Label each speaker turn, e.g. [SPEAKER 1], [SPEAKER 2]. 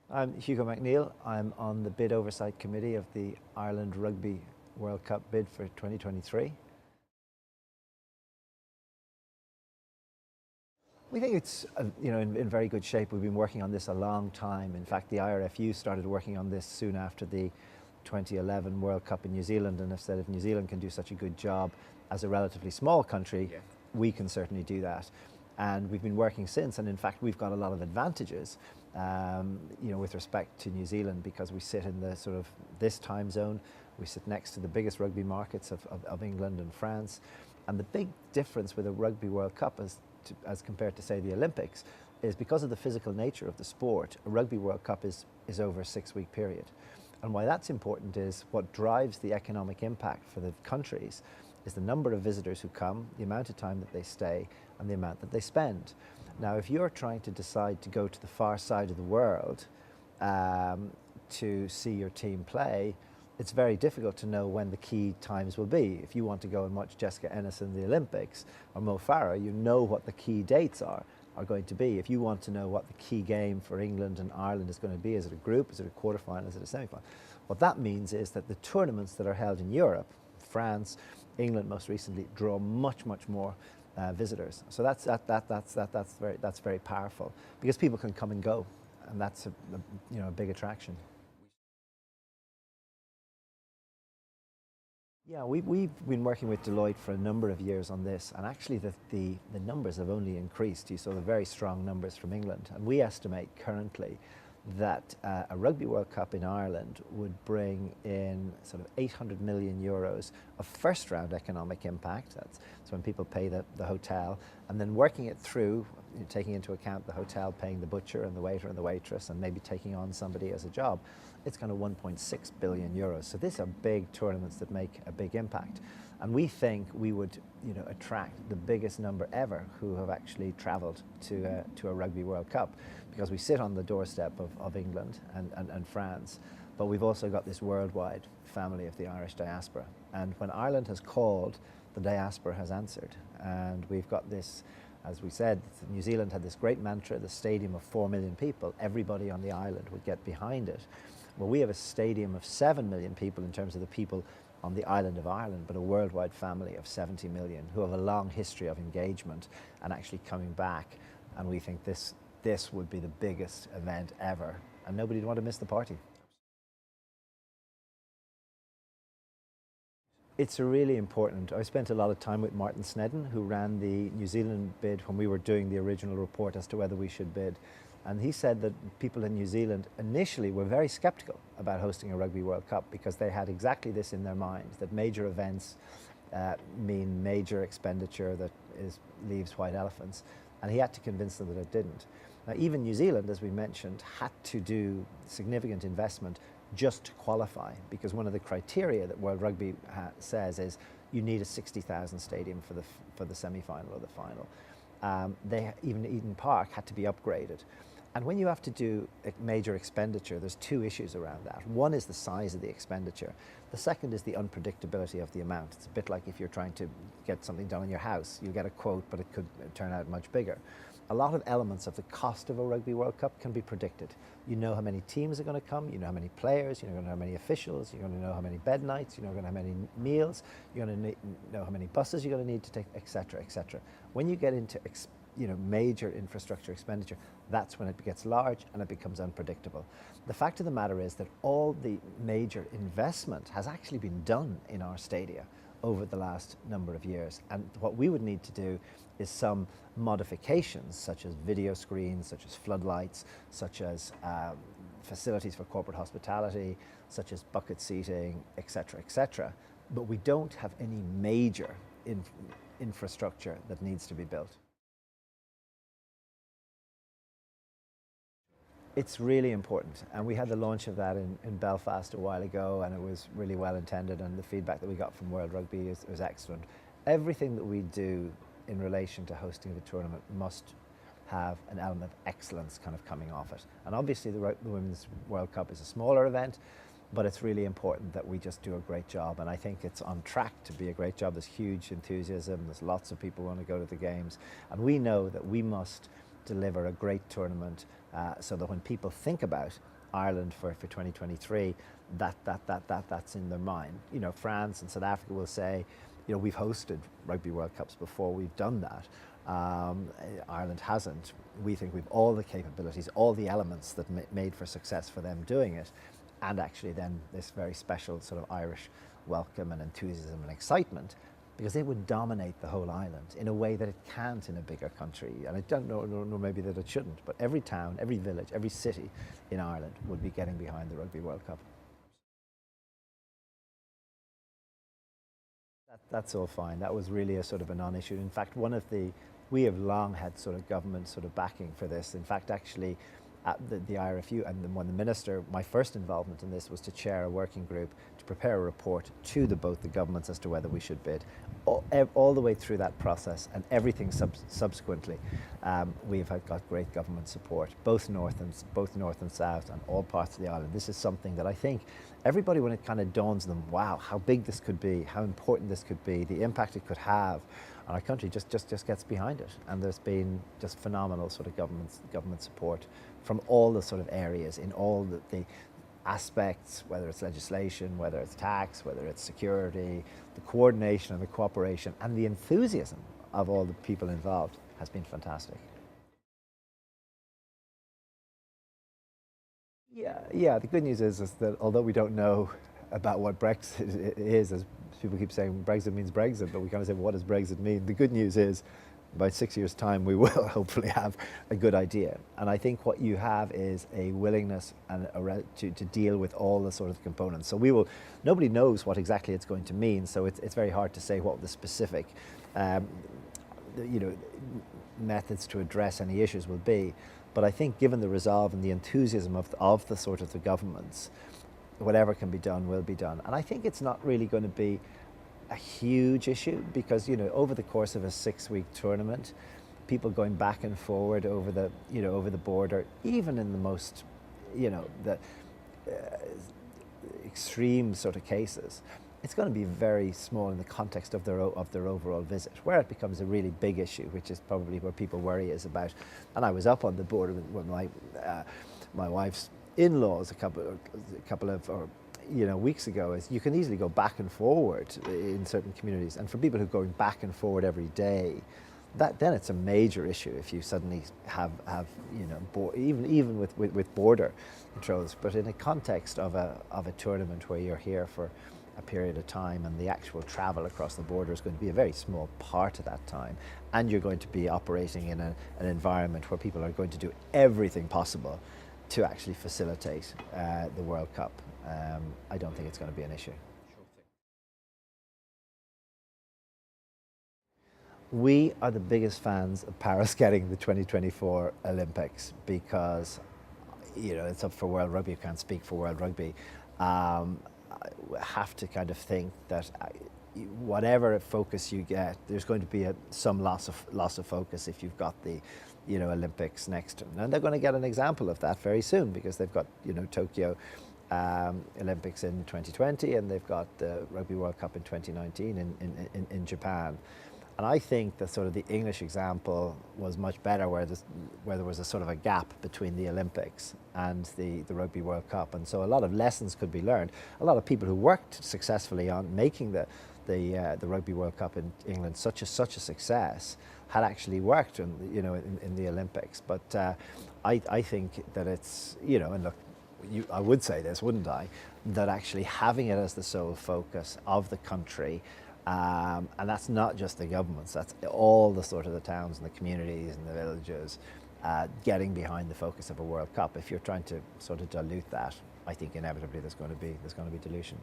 [SPEAKER 1] I'm Hugo MacNeill. I'm on the bid oversight committee of the Ireland Rugby World Cup bid for 2023. We think it's in very good shape. We've been working on this a long time. In fact, the IRFU started working on this soon after the 2011 World Cup in New Zealand, and have said if New Zealand can do such a good job as a relatively small country, we can certainly do that. And we've been working since, and in fact we've got a lot of advantages with respect to New Zealand, because we sit in the sort of this time zone. We sit next to the biggest rugby markets of England and France, and the big difference with a Rugby World Cup as compared to, say, the Olympics, is because of the physical nature of the sport. A Rugby World Cup is over a 6-week period. And why that's important is what drives the economic impact for the countries is the number of visitors who come, the amount of time that they stay, and the amount that they spend. Now, if you're trying to decide to go to the far side of the world to see your team play, it's very difficult to know when the key times will be. If you want to go and watch Jessica Ennis in the Olympics or Mo Farah, you know what the key dates are going to be. If you want to know what the key game for England and Ireland is going to be, is it a group, is it a quarterfinal, is it a semi-final? What that means is that the tournaments that are held in Europe, France, England most recently, draw much more visitors. So that's very powerful, because people can come and go, and that's a big attraction. Yeah, we've been working with Deloitte for a number of years on this, and actually the numbers have only increased. You saw the very strong numbers from England, and we estimate currently that a Rugby World Cup in Ireland would bring in sort of 800 million euros of first round economic impact. That's when people pay the hotel, and then working it through, taking into account the hotel paying the butcher and the waiter and the waitress, and maybe taking on somebody as a job, it's kind of 1.6 billion euros. So these are big tournaments that make a big impact. And we think we would attract the biggest number ever who have actually travelled to a Rugby World Cup, because we sit on the doorstep of England and France, but we've also got this worldwide family of the Irish diaspora. And when Ireland has called, the diaspora has answered. And we've got this, as we said, New Zealand had this great mantra, the stadium of 4 million people, everybody on the island would get behind it. Well, we have a stadium of 7 million people in terms of the people on the island of Ireland, but a worldwide family of 70 million who have a long history of engagement and actually coming back. And we think this would be the biggest event ever, and nobody'd want to miss the party. It's really important. I spent a lot of time with Martin Snedden, who ran the New Zealand bid when we were doing the original report as to whether we should bid. And he said that people in New Zealand initially were very skeptical about hosting a Rugby World Cup, because they had exactly this in their mind, that major events mean major expenditure that leaves white elephants. And he had to convince them that it didn't. Now, even New Zealand, as we mentioned, had to do significant investment just to qualify, because one of the criteria that World Rugby says is you need a 60,000 stadium for the semi-final or the final. Even Eden Park had to be upgraded. And when you have to do a major expenditure, there's two issues around that. One is the size of the expenditure. The second is the unpredictability of the amount. It's a bit like if you're trying to get something done in your house. You get a quote, but it could turn out much bigger. A lot of elements of the cost of a Rugby World Cup can be predicted. You know how many teams are going to come, you know how many players, you're going to know how many officials, you're going to know how many bed nights, you're going to know how many meals, you're going to know how many buses you're going to need to take, etc., etc. When you get into major infrastructure expenditure, that's when it gets large and it becomes unpredictable. The fact of the matter is that all the major investment has actually been done in our stadia over the last number of years, and what we would need to do is some modifications, such as video screens, such as floodlights, such as facilities for corporate hospitality, such as bucket seating, etc., etc. But we don't have any major infrastructure that needs to be built. It's really important, and we had the launch of that in Belfast a while ago, and it was really well intended, and the feedback that we got from World Rugby was excellent. Everything that we do in relation to hosting the tournament must have an element of excellence kind of coming off it. And obviously the Women's World Cup is a smaller event, but it's really important that we just do a great job, and I think it's on track to be a great job. There's huge enthusiasm, there's lots of people who want to go to the games, and we know that we must deliver a great tournament so that when people think about Ireland for 2023, that's in their mind. You know, France and South Africa will say, you know, we've hosted Rugby World Cups before, we've done that. Ireland hasn't. We think we've all the capabilities, all the elements that made for success for them doing it, and actually then this very special sort of Irish welcome and enthusiasm and excitement, because it would dominate the whole island in a way that it can't in a bigger country. And I don't know maybe that it shouldn't, but every town, every village, every city in Ireland would be getting behind the Rugby World Cup. That's all fine. That was really a sort of a non-issue. In fact, we have long had sort of government sort of backing for this. In fact, actually, at the IRFU and when the minister, my first involvement in this was to chair a working group to prepare a report to both the governments as to whether we should bid. All the way through that process and everything subsequently, we've got great government support, both north and south, and all parts of the island. This is something that I think everybody, when it kind of dawns on them, wow, how big this could be, how important this could be, the impact it could have on our country, just gets behind it. And there's been just phenomenal sort of government support from all the sort of areas, in all the aspects, whether it's legislation, whether it's tax, whether it's security, the coordination and the cooperation and the enthusiasm of all the people involved has been fantastic. Yeah. The good news is that although we don't know about what Brexit is, as people keep saying, Brexit means Brexit, but we kind of say, well, what does Brexit mean? The good news is, about 6 years' time, we will hopefully have a good idea. And I think what you have is a willingness and to deal with all the sort of components. So nobody knows what exactly it's going to mean, so it's very hard to say what the specific methods to address any issues will be. But I think given the resolve and the enthusiasm of the sort of the governments, whatever can be done will be done. And I think it's not really going to be a huge issue, because over the course of a 6-week tournament, people going back and forward over the border, even in the most the extreme sort of cases, it's going to be very small in the context of their overall visit. Where it becomes a really big issue, which is probably where people worry, is about, and I was up on the border with my wife's in-laws a couple of weeks ago, is you can easily go back and forward in certain communities, and for people who are going back and forward every day, then it's a major issue if you suddenly have even with border controls. But in a context of a tournament where you're here for a period of time, and the actual travel across the border is going to be a very small part of that time, and you're going to be operating in an environment where people are going to do everything possible to actually facilitate the World Cup, I don't think it's going to be an issue. We are the biggest fans of Paris getting the 2024 Olympics, because it's up for World Rugby. You can't speak for World Rugby. Have to kind of think that whatever focus you get, there's going to be some loss of focus if you've got the Olympics next to them. And they're going to get an example of that very soon, because they've got Tokyo Olympics in 2020, and they've got the Rugby World Cup in 2019 in Japan. And I think that sort of the English example was much better, where there was a sort of a gap between the Olympics and the Rugby World Cup. And so a lot of lessons could be learned. A lot of people who worked successfully on making the Rugby World Cup in England such a success had actually worked in the Olympics. But I think that it's, and look, I would say this, wouldn't I, that actually having it as the sole focus of the country, and that's not just the governments, that's all the sort of the towns and the communities and the villages, getting behind the focus of a World Cup. If you're trying to sort of dilute that, I think inevitably there's going to be dilution.